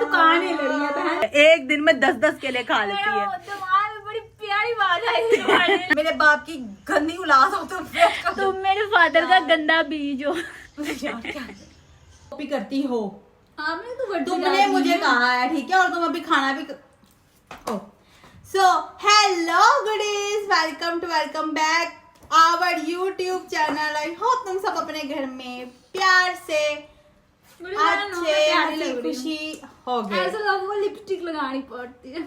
दुकान ही लड़ी है बहन। एक दिन में 10-10 केले खा लेती है। दिमाग में बड़ी प्यारी बात आई तुम्हारे। मेरे बाप की गंदी औलाद हो तुम मेरे फादर का गंदा बीज हो। कॉपी करती हो। आपने तो बड़ी तुमने मुझे कहा है, ठीक है, और तुम अभी खाना भी so hello goodies, welcome back our YouTube channel. I hope तुम सब अपने घर में प्यार से अच्छे हंसी खुशी हो गए। ऐसा लोगों को लिपस्टिक लगानी पड़ती है।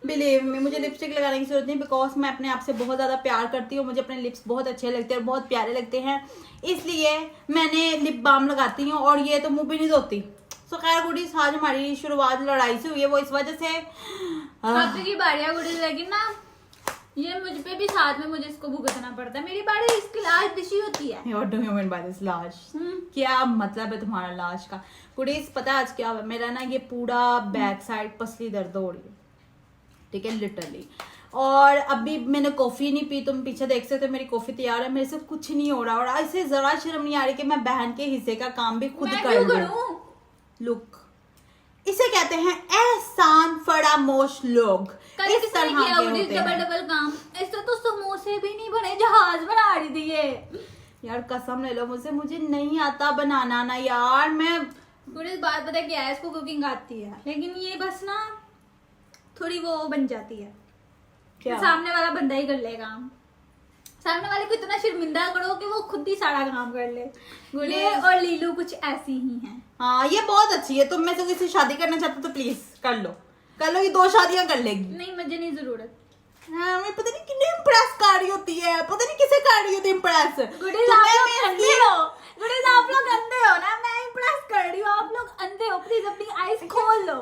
बिलीव में मुझे लिपस्टिक लगाने की जरूरत नहीं, बिकॉज मैं अपने आप से बहुत ज़्यादा प्यार करती हूँ। मुझे अपने लिप्स बहुत अच्छे लगते हैं और बहुत प्यारे लगते हैं, इसलिए मैंने लिप बाम लगाती हूँ और ये तो मुंह भी नहीं धोती। सो खैर गुडीज, आज हमारी शुरुआत लड़ाई से हुई है, वो इस वजह से आपकी बारी है गुडीज, लेकिन ना ये मुझ पे भी साथ में मुझे इसको भुगतना पड़ता है। मेरी बारी, इसकी लाश दिशी होती है। What do you mean by this लाश? क्या मतलब है तुम्हारा लाश का? गुडीज पता है आज क्या हुआ? मेरा ना ये पूरा बैक साइड पसली दर्द हो रही है, ठीक है, लिटरली। और अभी मैंने कॉफी नहीं पी, तुम पीछे देख सकते हो मेरी कॉफी तैयार है, मेरे से कुछ नहीं हो रहा और ऐसे जरा शर्म नहीं आ रही कि मैं बहन के हिस्से का काम भी खुद कर लूं। लुक, इसे कहते हैं एहसान फरामोश लोग। इस तरह के होते हैं। डबल काम। इससे तो समोसे भी नहीं बने, जहाज बना रही थी ये। यार कसम ले लो मुझे नहीं आता बनाना ना यार। मैं गुडीज बात पता क्या है, इसको कुकिंग आती है, लेकिन ये बस ना थोड़ी वो बन जाती है। क्या? सामने वाला बंदा ही कर लेगा। सामने वाले को इतना शर्मिंदा करो कि वो खुद ही सारा काम कर ले। गुड़े और लीलू कुछ ऐसी ही हैं। हाँ, ये बहुत अच्छी है। तुम में से किसी शादी करना चाहते तो प्लीज कर लो, ये 2 शादियां कर लेगी। नहीं, मुझे नहीं जरूरत। हाँ, मैं पता नहीं कितनी इम्प्रेस कर रही होती है, पता नहीं किसे कर रही होती इम्प्रेस। गुड़ीज आप लोग अंधे हो, गुड़ीज आप लोग अंधे हो ना, मैं इम्प्रेस कर रही हूँ, आप लोग अंधे हो। प्लीज अपनी आईज खोल लो।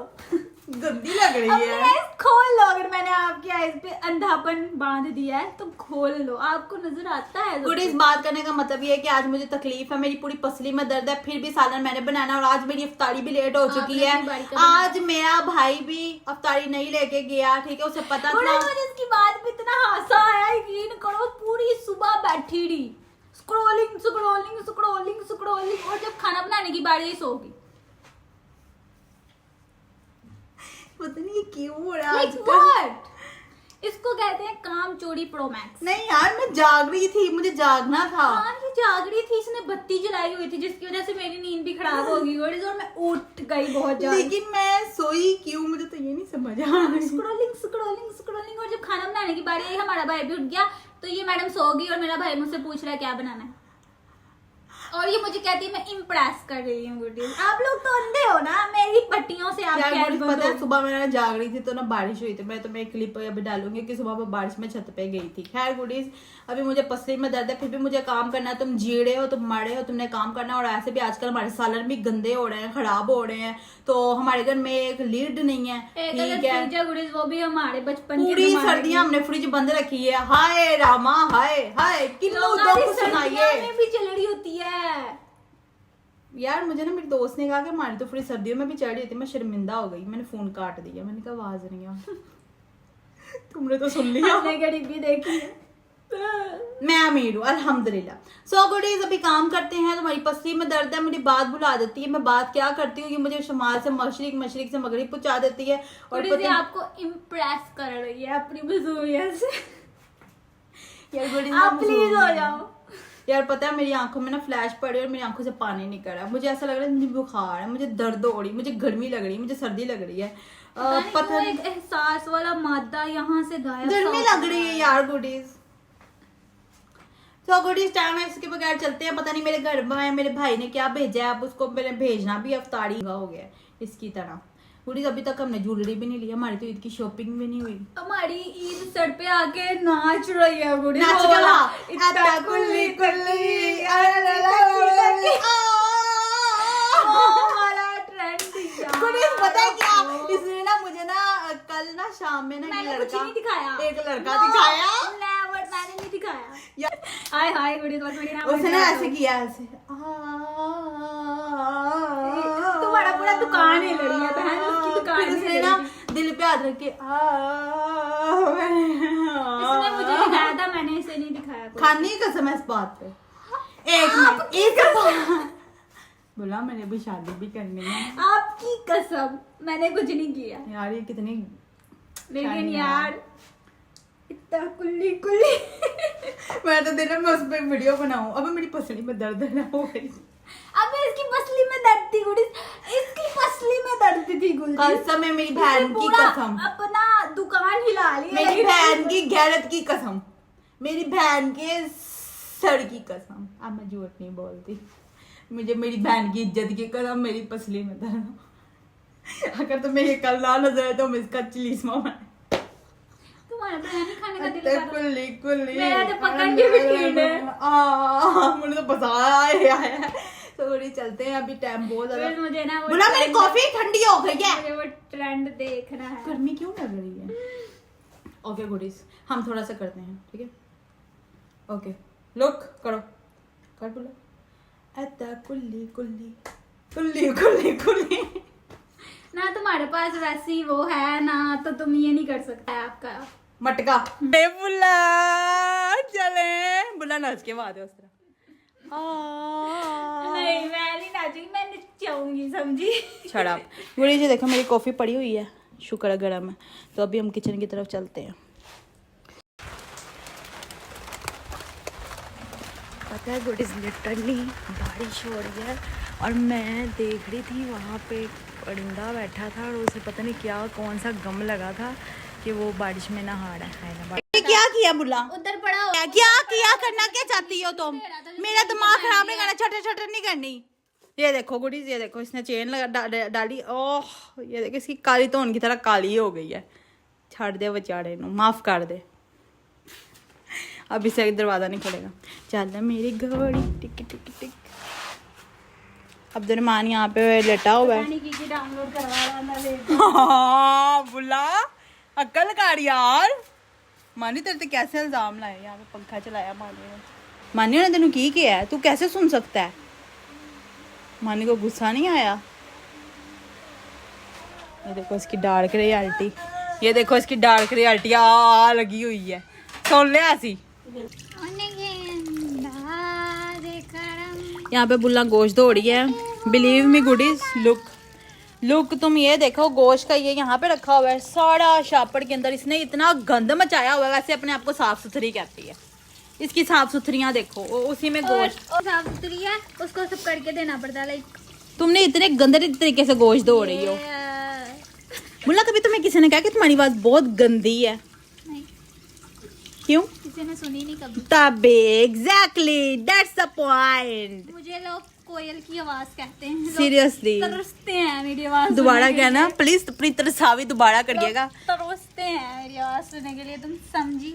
गंदी लग रही अपनी है। आईज खोल लो। अगर मैंने आपकी आईज पे अंधापन बांध दिया है तो खोल लो, आपको नजर आता है। गुडीज बात करने का मतलब ये है कि आज मुझे तकलीफ है, मेरी पूरी पसली में दर्द है, फिर भी सालन मैंने बनाना और आज मेरी इफ्तारी भी लेट हो चुकी है। आज मेरा भाई भी इफ्तारी नहीं लेके गया, ठीक है, उसे पता था। मुझे इसकी बात पे इतना हासा आया, यकीन करो पूरी सुबह बैठी रही स्क्रॉलिंग स्क्रॉलिंग स्क्रॉलिंग स्क्रॉलिंग, और जब खाना बनाने की बारी है सो गई। पता नहीं क्यों हो रहा है। What? इसको कहते हैं काम चोरी प्रो मैक्स। नहीं यार, मैं जाग रही थी, मुझे जागना था। हाँ, ये जाग रही थी, इसने बत्ती जलाई हुई थी जिसकी वजह से मेरी नींद भी खराब हो गई और मैं उठ गई बहुत ज्यादा। लेकिन मैं सोई क्यों, मुझे तो ये नहीं समझ आ रहा। स्क्रॉलिंग स्क्रॉलिंग स्क्रॉलिंग, और जब खाना बनाने की बारी आई हमारा भाई भी उठ गया, तो ये मैडम सो गई और मेरा भाई मुझसे पूछ रहा है क्या बनाना है, और ये मुझे कहती है मैं इम्प्रेस कर रही हूँ। गुडीज आप लोग तो अंधे हो ना, मेरी पट्टियों से आप पता है सुबह मैं जाग रही थी तो ना बारिश हुई थी। मैं तुम्हें एक क्लिप अभी डालूंगी कि सुबह मैं बारिश में छत पे गई थी। खैर गुडीज, अभी मुझे पसली में दर्द है, फिर भी मुझे काम करना है। तुम जीड़े हो, तुम मरे हो, तुमने काम करना। और ऐसे भी आजकल हमारे सालन भी गंदे हो रहे हैं, खराब हो रहे हैं, तो हमारे घर में एक लीड नहीं है, ठीक है। गुडीज वो भी हमारे बचपन पूरी सर्दियां हमने फ्रिज बंद रखी है। हाय रामा, हाय हाय, किलो दुख सुनाइए भी चल रही होती है। यार मुझे ना मेरी दोस्त ने कहा कि हमारी तो फ्रिज सर्दियों में भी चढ़ रही थी। मैं शर्मिंदा हो गई, मैंने फोन काट दिया। मैंने कहा आवाज नहीं आ। तुमने तो सुन लिया। हमने गरीबी देखी है। मैं अमीर हूँ अल्हम्दुलिल्लाह। सो गुडीज अभी काम करते हैं। तुम्हारी पसली में दर्द है, मुझे बात भुला देती है। मैं बात क्या करती हूँ कि मुझे शुमाल से मशरिक, मशरिक से मगरिब पहुंचा देती है। और आपको इम्प्रेस कर रही है अपनी मजबूरियत से। यार गुडीज आप प्लीज हो जाओ। यार पता है मेरी आंखों में ना फ्लैश पड़ी और मेरी आंखों से पानी निकल रहा है। मुझे ऐसा लग रहा है मुझे बुखार है, मुझे दर्द हो रही, मुझे गर्मी लग रही है, मुझे सर्दी लग रही है। पता नहीं एक एहसास वाला मादा यहाँ से गायब, गर्मी लग रही है यार गुडीज। तो गुडीज टाइम है, इसके बगैर चलते हैं। पता नहीं मेरे घर में मेरे भाई ने क्या भेजा है, अब उसको मैंने भेजना भी इफ्तारी हो गया है इसकी तरह। गुडीज अभी तक हमने ज्वेलरी भी नहीं ली, हमारी तो ईद की शॉपिंग भी नहीं हुई। हमारी ईद सर पे आके नाच रही है गुडीज। नाच गला कुल्ली कुल्ली गुडीज पता है क्या, इसने ना मुझे ना कल ना शाम में ना एक लड़का दिखाया। मैंने नहीं दिखाया। हाय हाय गुडीज, उसने ना ऐसे किया, ऐसे तुम्हारा पूरा दुकान ही लड़ी है बहन, उसकी दुकान उसने ना दिल पे हाथ रख के इसने मुझे दिखाया था, मैंने इसे नहीं दिखाया। खाने की कसम है इस बात पे। एक मिनट बोला मैंने भी शादी भी करनी है। आपकी कसम मैंने कुछ नहीं किया यार ये कितनी लेकिन यार इतना कुल्ली कुल्ली मैं तो दिन में उस पर वीडियो बनाऊं। अब मेरी पसली में दर्द है ना हो गई। अबे इसकी पसली में दर्द थी गुड़ी, इसकी पसली में दर्द थी गुड़ी। कसम है मेरी बहन की कसम, अपना दुकान हिला लिया। मेरी बहन की गैरत की कसम, मेरी बहन के सर की कसम। अब मैं झूठ नहीं बोलती, मुझे मेरी बहन की इज्जत की कसम मेरी पसली में दर्द। अगर तुम्हें ये कल ना नजर आए तो मैं इसका चिलीसमा बनाए। तुम्हारा बिरयानी खाने का दिल कर रहा है। कुल्ली कुल्ली मेरा तो पकड़ के भी टीड है। मुझे तो पसंद आया। तो थोड़ी चलते हैं, अभी टाइम बहुत फिर ज्यादा। मुझे ना वो बोला मेरी trend- कॉफी ठंडी हो गई है। मुझे वो ट्रेंड देखना है। गर्मी क्यों लग रही है? ओके गुडीज, हम थोड़ा सा करते हैं, ठीक है? ओके लुक करो, कर बोला ऐता कुल्ली कुल्ली कुल्ली कुल्ली कुल्ली। ना तुम्हारे पास वैसी वो है ना, तो तुम ये नहीं कर सकता है आपका मटका। ए बुला चले, बुला नाच के बाद है उस तरह। नहीं मैं नहीं नाचूंगी, मैं नचाऊंगी, समझी? छड़ा गुड़ी जी देखो मेरी कॉफी पड़ी हुई है, शुक्र है गर्म है। तो अभी हम किचन की तरफ चलते हैं। पता है गुड इज लिटरली बारिश हो रही है और मैं देख रही थी वहाँ पे एक परिंदा बैठा था और उसे पता नहीं क्या कौन सा गम लगा था कि वो बारिश में नहा रहा है। क्या किया बुला? उधर पड़ा हो। क्या किया? करना क्या चाहती हो तुम? मेरा दिमाग खराब नहीं करना, छोटे छोटे नहीं करनी। ये देखो गुडीज, ये देखो इसने चेन लगा डाली। ओह ये देखो इसकी काली तो उनकी तरह काली हो गई है। छाड़ दे बेचारे नु, माफ कर दे। अब इसे दरवाजा नहीं खुलेगा। चल मेरी घड़ी टिक टिक टिक। अब्दुलरहमान यहाँ पे लेटा हुआ है। डाउनलोड करवा रहा था। हाँ, बुला अक्ल कर यार। मानी तेरे ते कैसे इल्जाम लाए? यहाँ पे पंखा चलाया मानी ने। मानी ने तेनू की किया है? तू कैसे सुन सकता है? मानी को गुस्सा नहीं आया? ये देखो इसकी डार्क रियलिटी, ये देखो इसकी डार्क रियलिटी आ लगी हुई है। सुन ले ऐसी। यहाँ पे बुल्ला गोश्त धो रही है। Believe me goodies, look look तुम ये देखो गोश्त का ये यहाँ पे रखा हुआ है सारा शापड़ के अंदर। इसने इतना गंद मचाया हुआ है। वैसे अपने आप को साफ सुथरी कहती है, इसकी साफ सुथरियाँ देखो। उसी में गोश्त और साफ सुथरी है, उसको सब करके देना पड़ता है। लाइक तुमने इतने गंदे तरीके से गोश्त धो रही हो। मुल्ला कभी तुम्हें किसी ने कहा कि तुम्हारी आवाज बहुत गंदी है? नहीं, क्यों? किसी ने सुनी नहीं कभी। तबे एग्जैक्टली दैट्स द पॉइंट। मुझे लोग कोयल की आवाज कहते हैं। लोग सीरियसली तरसते हैं मेरी आवाज दोबारा सुनने के कहना लिए। प्लीज, अपनी तरसावी दोबारा करिएगा। लोग तरसते हैं मेरी आवाज सुनने के लिए। तुम समझी?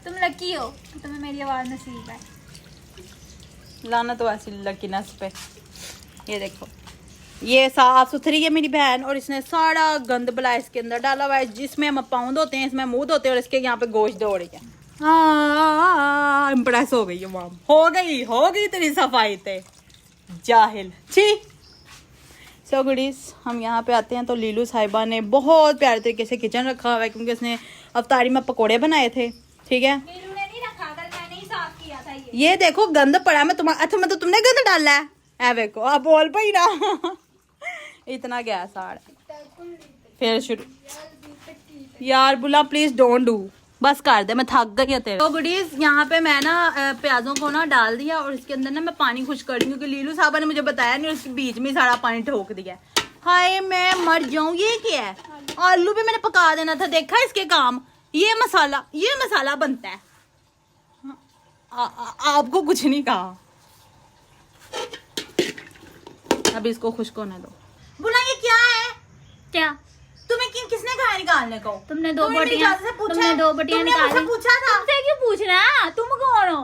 तुम लकी हो कि तुम्हें मेरी आवाज नसीब है। लाना तो ऐसी लकीनेस पे। ये देखो ये साफ सुथरी है मेरी बहन और इसने सारा गंद बला इसके अंदर डाला हुआ है। जिसमें हम पाँव धोते हैं इसमें मुंह धोते हैं और इसके यहाँ पे गोश्त धो रही है। हाँ इम्प्रेस हो गई है माम, हो गई तेरी सफाई ते जाहिल छी। सो गुडीज हम यहाँ पे आते हैं तो लीलू साहिबा ने बहुत प्यारे तरीके से किचन रखा हुआ है क्योंकि उसने अवतारी में पकोड़े बनाए थे, ठीक है? नीलू ने नहीं रखा, कल मैंने ही साफ किया था ये। ये देखो गंद पड़ा है। मैं तुम्हारा अच्छा मतलब तुमने गंद डाला है? ऐ देखो आप बोल पाई ना। इतना गैस आ रहा है। फिर शुरू यार बुला प्लीज डोंट डू, बस कर दे, मैं थक गई तेरे। तो गुडीज यहाँ पे मैं ना प्याजों को ना डाल दिया और इसके अंदर ना मैं पानी खुश कर रही हूँ क्योंकि लीलू साहबा ने मुझे बताया नहीं और उसके बीच में सारा पानी ठोक दिया। हाय मैं मर जाऊं। ये क्या है? आलू भी मैंने पका देना था। देखा इसके काम? ये मसाला बनता है। आपको कुछ नहीं कहा। अब इसको खुश्क होने दो। बुला ये क्या है? क्या? तुम्हें किसने कहा निकालने को? तुमने दो तुमने बोटियां निकाली। पूछा था। तुमसे क्यों पूछना? तुम कौन हो?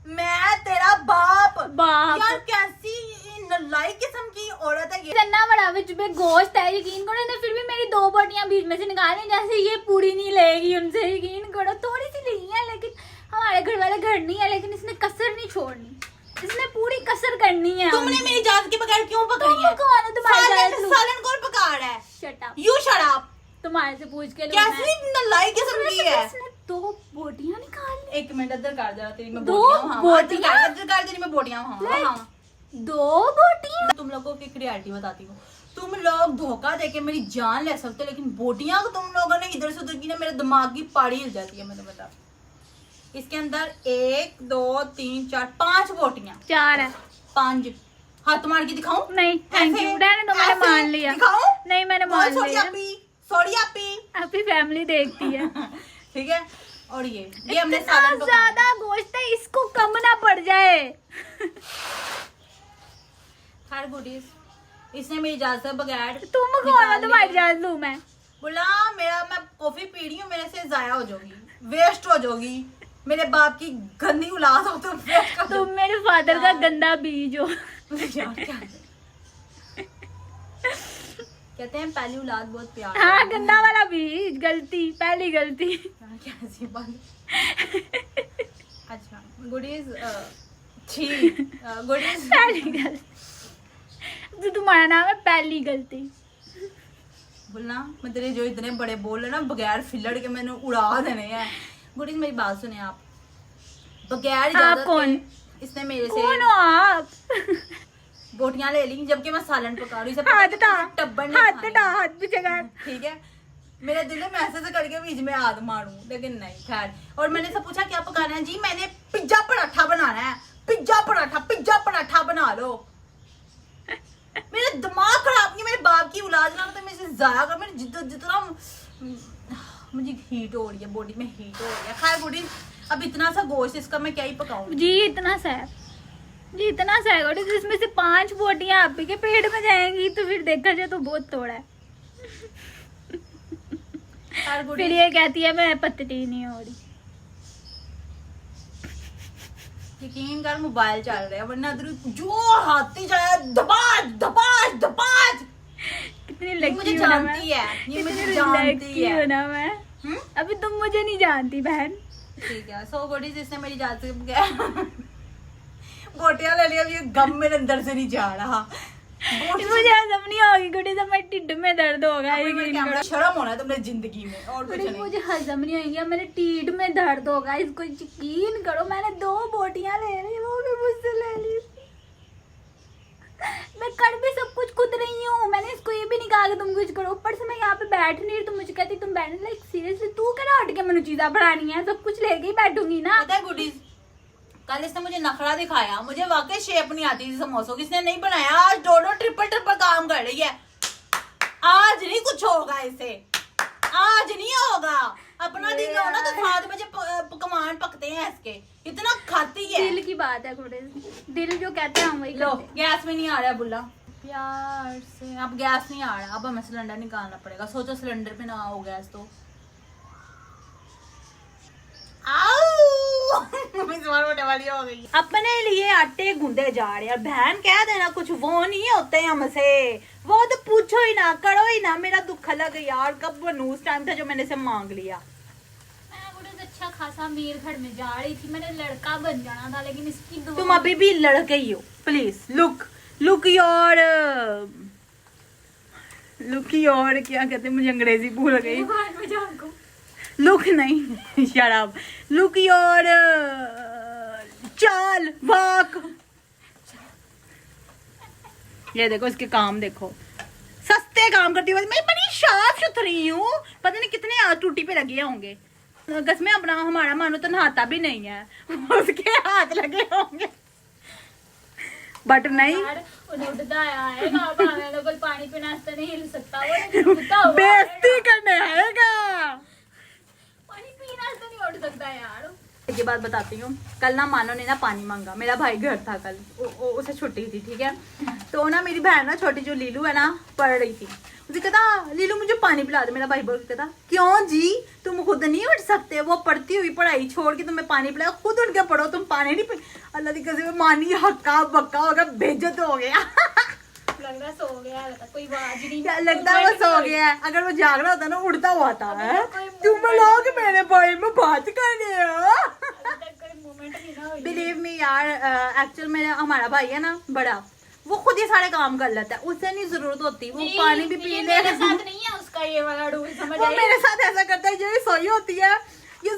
मैं तेरा बाप। बाप? यार कैसी नालायक किस्म की औरत है ये। इतना बड़ा विच में गोश्त है, यकीन करो ने फिर भी मेरी दो बोटियां बीच में से निकाली। जैसे ये पूरी नहीं लेगी उनसे, यकीन करो। थोड़ी सी ली है लेकिन हमारे घर वाले घर नहीं है, लेकिन इसने कसर नहीं छोड़नी, इसने पूरी कसर करनी है। तुमने मेरी इजाजत के बगैर क्यों पकड़ी है? कौन है तुम्हारे? सालन कौन पका रहा है? Shut up. You shut up. तुम्हारे से पूछ के कैसी नालायक किस्म की है? इसने दो बोटियां निकाली। एक मिनट इधर कर जरा तेरी मैं दो बोटियां। बोटियां? इधर कर तेरी मैं बोटियां। हाँ Like- हाँ दो बोटियां? हूँ। तुम लोगों की रियलिटी बताती हूँ। तुम लोग धोखा देके मेरी जान ले सकते हो, लेकिन बोटियां तुम लोगों ने इधर से उधर की ना, मेरे दिमाग की पाड़ी हिल जाती है। मैंने बता, इसके अंदर 1 2 3 4 5 बोटियां, 4 है। 5 हाथ मार के दिखाऊं? नहीं थैंक ऐसे? यू, रहने दो, मैंने ऐसे? मान लिया। दिखाऊं? नहीं मैंने बोल मान सॉरी लिया। आपी, सॉरी आपी। आपकी फैमिली देखती है। ठीक है। और ये हमने इतना सालन पकाया। ज्यादा गोश्त है, इसको कम ना पड़ जाए। खैर गुडीज, इसने मेरी इजाजत के बगैर तुम कौन हो, निकाल तुम्हारी लिया। इजाजत लूं मैं? बोला मैं कॉफी पी रही हूँ, मेरे से जाया हो जाओगी, वेस्ट हो जाओगी, मेरे बाप की गंदी औलाद हो तुम, वेस्ट हो तुम मेरे फादर का गंदा बीज हो। कहते हैं पहली औलाद बहुत प्यार हाँ गंदा वाला बीज, गलती, पहली गलती। कैसी बात। अच्छा गुडीज, गुडीज पहली गलती जो तुम्हारा नाम है, पहली गलती। बोलना मैं तेरे जो इतने बड़े बोल रहे ना, बगैर फिलड़ के मैंने उड़ा देने हैं। गुडीज मेरी बात सुने आप, बगैर इजाजत कौन? के इसने मेरे कौन से हो आप? बोटियां ले ली, जबकि मैं सालन पका रही हूँ। हाथ हटा, टब्बर हाथ हटा, हाथ पीछे कर। ठीक है। मेरा दिल है मैं ऐसे से करके बीच में हाथ मारूं, लेकिन नहीं। खैर, और मैंने सब पूछा क्या पकाना है? जी मैंने पिज्जा पराठा बनाना है। पिज्जा पराठा बना लो। मेरा दिमाग खराब नहीं, मेरे बाप की औलाद ना तो मेरे से जाया कर। मेरे जितना मुझे हीट हो रही है, बॉडी में हीट हो रही है। खैर बॉडी, अब इतना सा गोश्त, इसका मैं क्या ही पकाऊं? जी इतना सा है, जी इतना सा है गोटी, जिसमें से 5 बोटियां आप ही के पेट में जाएंगी, तो फिर देखा जाए तो बहुत थोड़ा है। फिर ये कहती है मैं पतली नहीं हो रही। यकीन कर मोबाइल चल रहा है, वरना जो हाथी जाए धपाज। कितनी ये लकी मुझे हूं ना मैं, जानती है, ये मुझे कितनी जानती लकी है। हूं ना मैं। अभी तुम मुझे नहीं जानती बहन। ठीक है। सो बॉडीज, इसने मेरी जात से बोटियां ले लिया, अब ये गम मेरे अंदर से नहीं जा रहा। मुझे हजम नहीं होगी गुटी, तो मैं टिड्ड में दर्द होगा। कैमरा शर्म होना है तुमने जिंदगी में, और कुछ नहीं। मुझे हजम नहीं होगी, मेरे टीठ में दर्द होगा। इसको यकीन करो, मैंने 2 बोटियां ले ली, वो भी मुझसे ले ली। मैं कर भी सब कुछ खुद रही हूँ, मैंने इसको ये भी नहीं कहा कि तुम कुछ करो। ऊपर से मैं यहाँ पे बैठ नहीं रही, तुम मुझे कहती तुम बैठने, लाइक सीरियसली तू क्या हट के मैंने चीज़ा बढ़ानी है, सब कुछ लेके ही बैठूंगी ना। पता है गुडीज, कल इसने मुझे नखरा दिखाया, मुझे वाकई शेप नहीं आती थी समोसों की। इसने नहीं बनाया, आज दोनों ट्रिपल काम कर रही है। आज नहीं कुछ होगा इसे, आज नहीं होगा। अपना दिन हो ना तो 7 बजे पकवान पकते हैं इसके, इतना खाती है। दिल की बात है थोड़े, दिल जो कहते हैं हम वही लो, करते हैं। गैस में नहीं आ रहा बुल्ला, प्यार से। अब गैस नहीं आ रहा, अब हमें सिलेंडर निकालना पड़ेगा। सोचो सिलेंडर पे ना हो गैस तो होने वाली हो गई। अपने लिए आटे गूंदे जा रहे हैं, बहन कह देना कुछ वो नहीं होते हमसे, वो तो पूछो ही ना, करो ही ना। मेरा दुख अलग है यार, कब बनूं उस टाइम था जो मैंने से मांग लिया। मैं बड़े अच्छा खासा अमीर घर में जा रही थी, मैंने लड़का बन जाना था, लेकिन इसकी दुआ। तुम अभी भी लड़के ही हो। प्लीज लुक योर क्या कहते हैं, मुझे अंग्रेजी भूल गई। लुक नहीं, शट अप। लुक योर चाल वाक। ये देखो इसके काम, देखो सस्ते काम करती हुई। मैं बड़ी साफ सुथरी हूँ, पता नहीं कितने हाथ टूटी पे लगे होंगे। कसमें अपना हमारा मानो तो नहाता भी नहीं है, उसके हाथ लगे होंगे, बट नहीं। उठता है ना, भावे तो पानी पे नाश्ता नहीं हिल सकता, वो बेइज्जती करने आएगा। पानी पीना तो नहीं उठ सकता यार। एक बात बताती हूँ, कल ना मानो ने ना पानी मांगा। मेरा भाई घर था कल, उसे छुट्टी थी, ठीक है। तो ना मेरी बहन ना छोटी जो लीलू है ना, पढ़ रही थी। मुझे कहता लीलू मुझे पानी पिला दे। मेरा भाई बोल कहता क्यों जी, तुम खुद नहीं उठ सकते? वो पढ़ती हुई पढ़ाई छोड़ के तुम्हें पानी पिलाया, खुद उठ के पढ़ो, तुम पानी नहीं पी। अल्लाह की कसम मानी हक्का बक्का हो गया, बेइज्जत हो गया। लग रहा सो गया, कोई आवाज नहीं लगता है वो सो गया है। अगर वो जाग रहा होता ना, उड़ता हुआ था। तुम लोग मेरे भाई में बात कर रहे हो। बिलीव मी यार, एक्चुअल मेरा हमारा भाई है ना बड़ा, वो खुद ही सारे काम कर लेता है, उससे नहीं जरूरत होती, वो पानी भी पी ले। मेरे साथ नहीं है उसका ये वाला रूल, समझ आई? मेरे साथ ऐसा करता है, ये सोई होती है, ये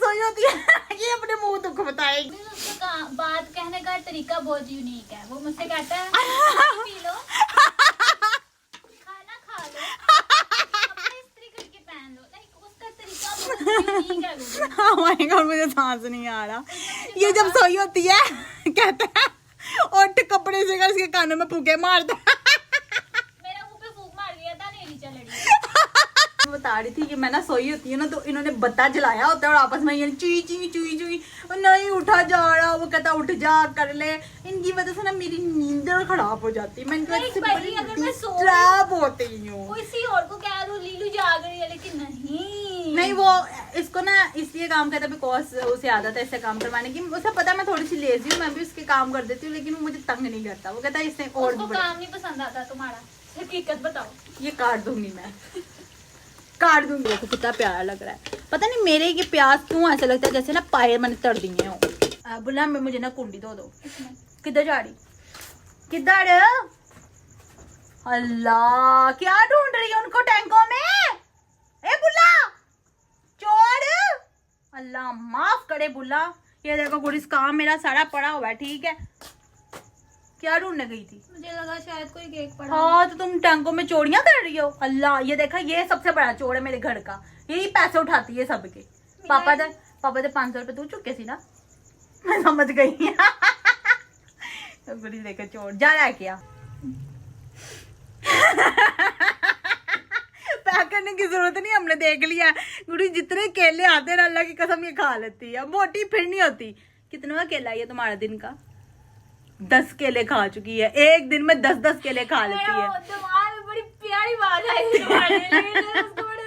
ये अपने मुंह दुख बताएगी। उसका बात कहने का तरीका बहुत यूनिक है। वो मुझसे कहता है पी लो, है गुड्डी। Oh my God, मुझे सांस नहीं आ रहा। ये जब सोई होती है कहता है उठ कपड़े से इसके कानों में फूके मारता है। मेरा मुंह पे फूक मार दिया था, नहीं नीचे लड़ी। मैं बता रही थी कि मैं ना सोई होती है ना, तो इन्होंने बत्ता जलाया होता है और आपस में ये चुई चुई चुई चुई, और नहीं उठा जा रहा, वो कहता उठ जा कर ले। इनकी वजह से ना मेरी नींद खराब हो जाती है। मैं इनकी वजह से बड़ी डिस्टर्ब होती हूँ। किसी और को कह दूं लीलू जाग रही है, लेकिन नहीं वो इसको ना इसलिए काम करता है बिकॉज उसे आदत है इससे काम करवाने की। उसे पता है मैं थोड़ी सी लेजी हूँ, मैं भी उसके काम कर देती हूँ, लेकिन वो मुझे तंग नहीं करता। वो कहता है इससे और उसको काम नहीं पसंद आता तुम्हारा, हकीकत बताओ। ये काट दूंगी मैं, काट दूंगी। देखो कितना प्यारा लग रहा है। पता नहीं मेरे ये प्याज क्यों ऐसा लगता है जैसे ना पाए मैंने तर दिए हो। बुला मैं मुझे ना कुंडी दो। किधर जा रही, किधर? अल्लाह क्या ढूंढ रही है उनको टैंकों में? ए बुला चोर, अल्लाह माफ करे बुला। ये देखो गुड़िस काम मेरा सारा पड़ा हुआ है, ठीक है। क्या ढूंढने गई थी? मुझे लगा शायद कोई केक पड़ा। हाँ तो तुम टैंकों में चोरियां कर रही हो। अल्लाह ये देखा, ये सबसे बड़ा चोर है मेरे घर का, यही पैसे उठाती है सबके। पापा दे 500 रुपए तू चुके सी ना, मैं समझ गई। तो गुड़ी देखो चोर जा रहा है क्या? पैक करने की जरूरत नहीं, हमने देख लिया। गुड़ी जितने केले आते हैं ना अल्लाह की कसम ये खा लेती है, मोटी फिर नहीं होती। कितना केला है ये तुम्हारा दिन का? 10 केले खा चुकी है, एक दिन में 10 केले खा लेती है। दिमाग में बड़ी प्यारी बात आई तुम्हारे लिए, उसको बड़े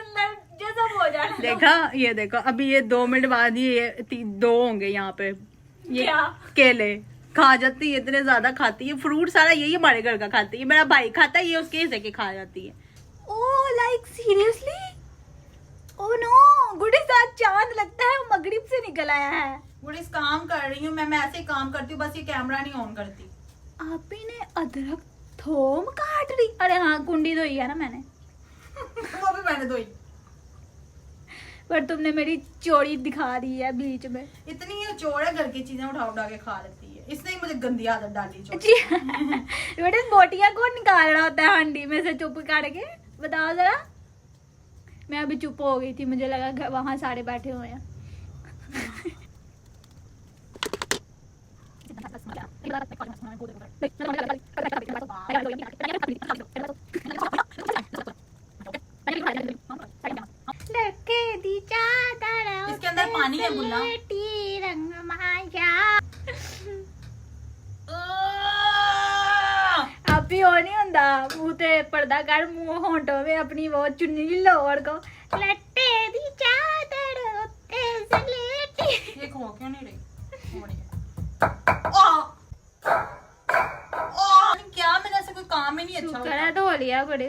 जैसा हो जाना। देखा, ये देखो अभी ये 2 मिनट बाद ये 2 होंगे यहाँ पे। ये क्या? केले खा जाती है, इतने ज्यादा खाती है। फ्रूट सारा यही हमारे घर का खाती है, मेरा भाई खाता है, ये उसके हिस्से के खा जाती है। Oh like seriously? Oh no, गुडी साथ चांद लगता है, वो मगरिब से निकल आया है। गुडी काम कर रही हूँ मैं ऐसे ही काम करती हूँ, बस ये कैमरा नहीं ऑन करती। आपी ने अदरक थोम काट रही। अरे हाँ कुंडी धोई है ना मैंने। वो भी मैंने धोई, पर तुमने मेरी चोरी दिखा दी है बीच में। इतनी ये चोर है, घर की चीजें उठा उठा के खा लेती है। इसने ही मुझे गंदी आदत डाली चोर। बेटे बोटियां कौन निकाल रहा होता है हांडी में से चुप करके, बताओ जरा। मैं अभी चुप हो गई थी, मुझे लगा वहां सारे बैठे हुए हैं। इसके अंदर पानी है बुल्ला। अभी हो नहीं होंदा, मुंह ते पर्दा कर, मुंह होंठों में अपनी वो चुन्नी लो और को लट्टे दी चादर उत्ते सलेटी। ये खो क्यों नहीं रही? क्या मैंने ऐसे कोई काम ही नहीं अच्छा करा धो लिया बड़े।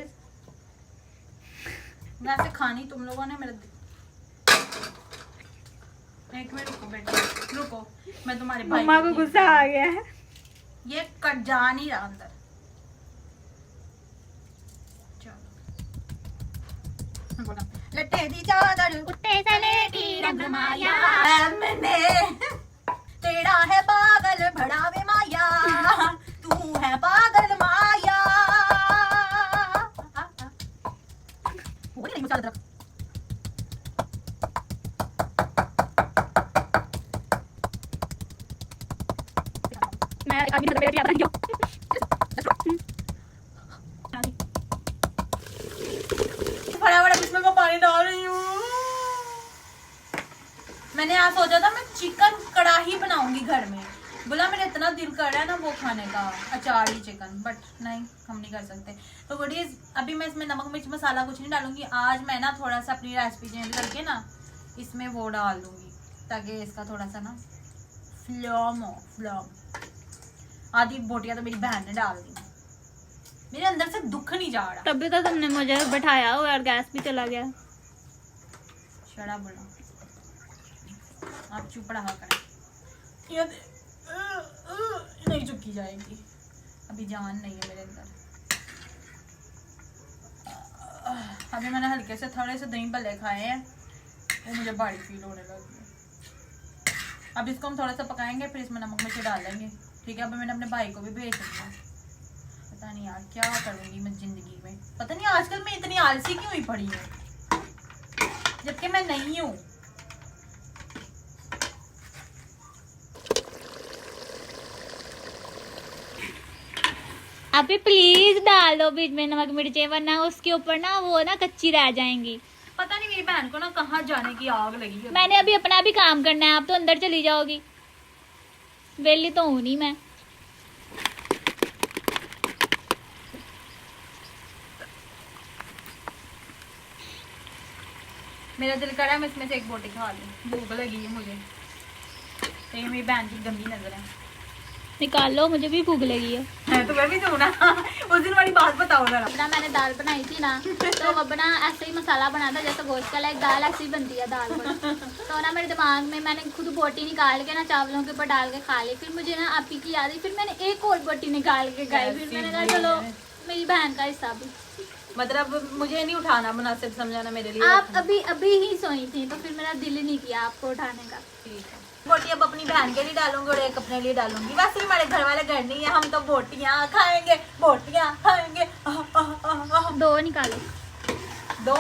मैं ऐसे खानी तुम लोगों ने मेरा। एक मिनट रुको बेटा, रुको, मैं तुम्हारे भाई मम्मा को गुस्सा आ गया है। ये कट जा नहीं रहा अंदर। चलो लट्टे दी चादर उत्ते सलेटी रंग माया, मैंने तेरा है पागल भड़ावे माया, तू है पागल माया। वो नहीं मसाला रख। मैं अभी तो बेटी आ रही हूं। फटाफट इसमें मैं पानी डाल रही हूँ। मैंने आज सोचा था मैं चिकन कढ़ाई बनाऊंगी घर में। बोला मेरा इतना दिल कर रहा है ना वो खाने का, अचारी चिकन, बट नहीं हम नहीं कर सकते। तो गुडीज अभी मैं इसमें नमक मिर्च मसाला कुछ नहीं डालूंगी। आज मैं ना थोड़ा सा अपनी रेसिपी चेंज करके ना इसमें वो डाल दूंगी ताकि इसका थोड़ा सा ना फ्लॉम हो। फ्लॉम आधी बोटियां तो मेरी बहन ने डाल दी, मेरे अंदर से दुख नहीं जा रहा। तभी तो तुमने मुझे बैठाया हो और गैस भी चला गया। शड़ा बोला आप चुप रहा करें, ये नहीं चुकी जाएगी, अभी जान नहीं है मेरे अंदर। अभी मैंने हल्के से थोड़े से दही भल्ले खाए हैं, वो मुझे भारी फील होने लगी है। अब इसको हम थोड़ा सा पकाएंगे, फिर इसमें नमक मिर्च डाल देंगे, ठीक है। अभी मैंने अपने भाई को भी भेज दिया। पता नहीं यार क्या करूँगी मैं जिंदगी में, पता नहीं आजकल मैं इतनी आलसी क्यों हुई पड़ी हूँ, जबकि मैं नहीं हूँ। अभी प्लीज डाल दो बीच में नमक मिर्चें, वरना उसके ऊपर ना वो ना कच्ची रह जाएंगी। पता नहीं मेरी बहन को ना कहाँ जाने की आग लगी है। मैंने अभी अपना भी काम करना है, आप तो अंदर चली जाओगी, वेली तो हूं नहीं मैं। मेरा दिल कर रहा है मैं इसमें से एक बोटी खा लूं, भूख लगी है मुझे। ये मेरी बहन की गंदी नजर है। निकाल लो, मुझे भी भूख लगी है। तो मैं भी दूँ ना। उस दिन वाली बात बताओ जरा। अपना मैंने दाल बनाई थी ना, तो अपना ऐसे ही मसाला बना था जैसे गोश्त का, लाइक दाल ऐसी ही बनती है दाल पर। तो ना मेरे दिमाग में मैंने खुद बोटी निकाल के ना चावलों के ऊपर डाल के खा ली। फिर मुझे ना आप ही की याद आई, फिर मैंने एक और बोटी निकाल के खाई। फिर मैंने कहा चलो मेरी बहन का हिस्सा भी। मतलब मुझे नहीं उठाना मुनासिब समझाना मेरे लिए। आप अभी ही सोई थी, तो फिर मेरा दिल ही नहीं किया आपको उठाने का। ठीक है, बोटी अब अपनी बहन के लिए डालूंगी और एक अपने लिए डालूंगी। वैसे भी हमारे घर वाले घर नहीं है, हम तो बोटियां खाएंगे, बोटियां खाएंगे। दो निकालो। दो?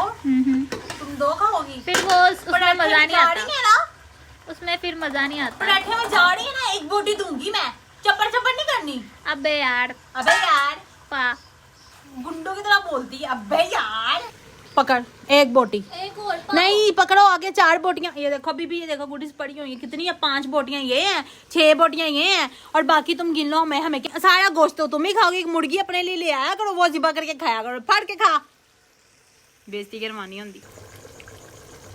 तुम दो खाओगी? फिर वो उसमें मजा नहीं आता है ना, उसमें फिर मजा नहीं आता। पराठे में जा रही है ना, एक बोटी दूंगी मैं, चप्पड़ चप्पड़ नहीं करनी। अबे यार, अबे यार, पा गुंडों की तरह बोलती है। अबे यार, पकड़ एक बोटी। एक और नहीं पकड़ो, आगे 4 बोटियां। ये देखो अभी भी, ये देखो गुडीज पड़ी हुई है कितनी है, 5 बोटियां ये हैं, 6 बोटियां ये हैं, और बाकी तुम गिन लो। मैं हमें सारा गोश्त तो तुम ही खाओगी। एक मुर्गी अपने लिए ले आया करो, वो ज़िबा करके खाया करो, फाड़ के खा। बेइज्जती करवानी होती।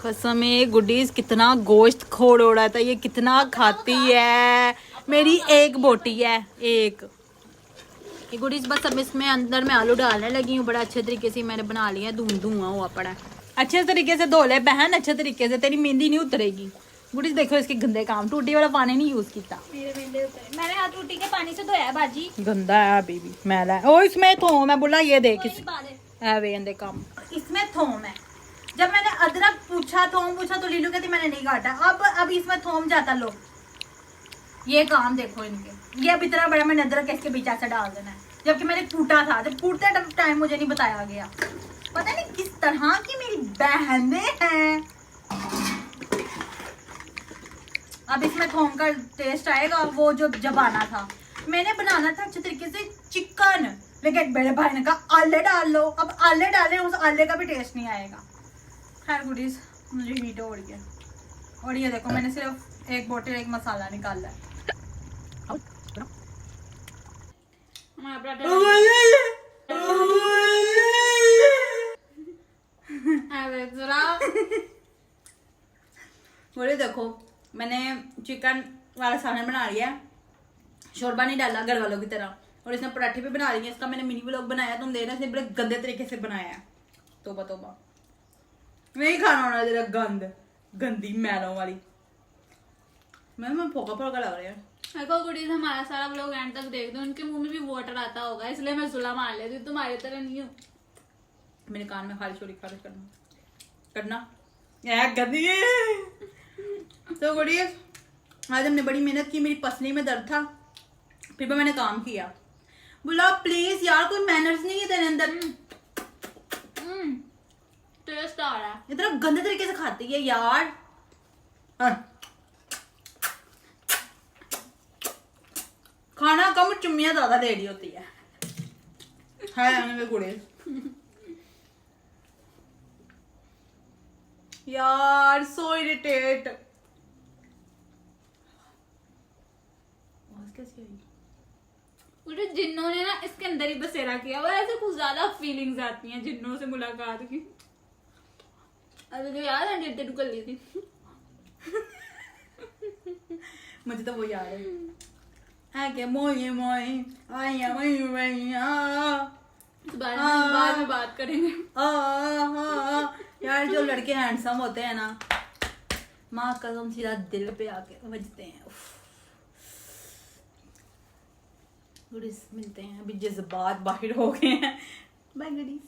कसम है गुडीज, कितना गोश्त खोड़ हो रहा था, ये कितना खाती है। मेरी एक बोटी है, एक। ये गुडीज बस अब इसमें अंदर में आलू डालने लगी हूँ। बड़ा अच्छे तरीके से मैंने बना लिया है, धुआं हुआ पड़ा है। अच्छे तरीके से धो ले बहन, अच्छे तरीके से, तेरी मेहंदी नहीं उतरेगी। गुडीज देखो इसके गंदे काम, टूटी वाला पानी नहीं यूज किया। मैंने हाथ टूटी के पानी से धोया है बाजी। गंदा है अभी भी, मैला है। ओ इसमें थोम है, बोला ये देख गंदे काम। इसमें थोम है। जब मैंने अदरक पूछा, थोम पूछा, तो लीलू कहती मैंने नहीं काटा। अब इसमें थोम जाता। लो ये काम देखो इनके, ये अब इतना बड़ा मैंने अदरक इसके बीच ऐसे डाल देना है, जबकि मैंने कूटा था। जब कूटते टाइम मुझे नहीं बताया गया। पता नहीं किस तरह की मेरी बहनें हैं। अब इसमें थोम का टेस्ट आएगा, वो जो जब आना था। मैंने बनाना था अच्छे तरीके से चिकन, लेकिन मेरे भाई ने कहा आले डाल लो। अब आले डाले, उस आले का भी टेस्ट नहीं आएगा। खैर गुडीज, मुझे हीट हो रही है। और ये देखो मैंने सिर्फ एक बोतल एक मसाला निकाला है। बोले देखो मैंने चिकन वाला सालन बना लिया है, शोरबा नहीं डाला घर वालों की तरह। और इसने पराठे भी बना लिए। इसका मैंने मिनी व्लॉग बनाया, तुम देखना, इसने बड़े गंदे तरीके से बनाया है। तोबा तोबा, नहीं खाना होना तेरा गंद, गंदी मैलों वाली। मैं फोका फोका लग रही है। देखो गुडीज, हमारा सारा व्लॉग एंड तक देख दो, उनके मुंह में भी वाटर आता होगा, इसलिए मैं जुला मार लेती हूँ, तुम्हारी तरह नहीं हूँ। मेरे कान में खाली छोड़ी खारिज करना गंदी। तो गुडीज, आज हमने बड़ी मेहनत की, मेरी पसली में दर्द था, फिर भी मैंने काम किया। बोला प्लीज यार, कोई मैनर्स नहीं है तेरे अंदर। टेस्ट आ रहा है। इतना गंदे तरीके से खाती है यार। खाना कम, चुम्मियां ज्यादा दे रही होती है गुड़े। यार सो इरिटेट। जिन्नों ने ना इसके अंदर ही बसेरा किया हुआ है, ऐसे कुछ ज्यादा फीलिंग्स आती हैं जिन्नों से मुलाकात की। अभी तो याद है डेट कर ली थी। मुझे तो वो याद है कि मोई मोई आया मोई मैया। बाद में बात करेंगे। यार जो लड़के हैंडसम होते हैं ना, माँ कसम सीधा दिल पे आके बजते हैं। गुडीज मिलते हैं, अभी जज्बात बाहर हो गए हैं। Bye goodies.